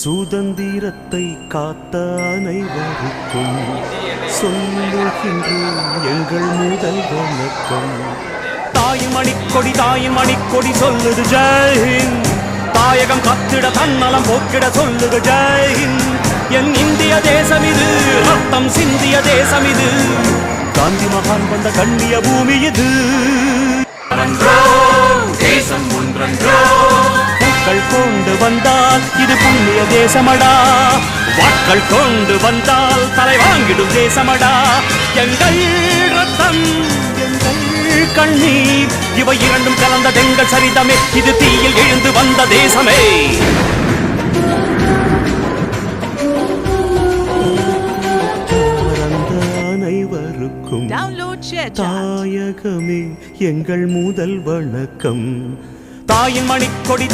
சுதந்திரத்தை காத்த அனைவருக்கும் சொல்லுகின்றோம் எங்கள் முதல் வணக்கம். தாயின் மணிக்கொடி சொல்லுது ஜெய்ஹிந்த். தாயகம் கத்திட தன்னலம் போக்கிட சொல்லுது ஜெய்ஹிந்த். என் இந்திய தேசம் இது, ரத்தம் சிந்திய தேசம் இது. காந்தி மகான் வந்த கண்ணிய பூமி இது. தேசம் ஒன்றன்றோ, பூக்கள் கொண்டு வந்தால் இது புண்ணிய தேசமடா. வாட்கள் கொண்டு வந்தால் தலை வாங்கிடும் தேசமடா. எங்கள் ரத்தம், எங்கள் கண்ணீர், இவை இரண்டும் கலந்த தெங்கள் சரிதமே. இது தீயில் எழுந்து வந்த தேசமே. அனைவருக்கும் தாயகமே எங்கள் முதல் வணக்கம். தாயின் மணிக்கொடி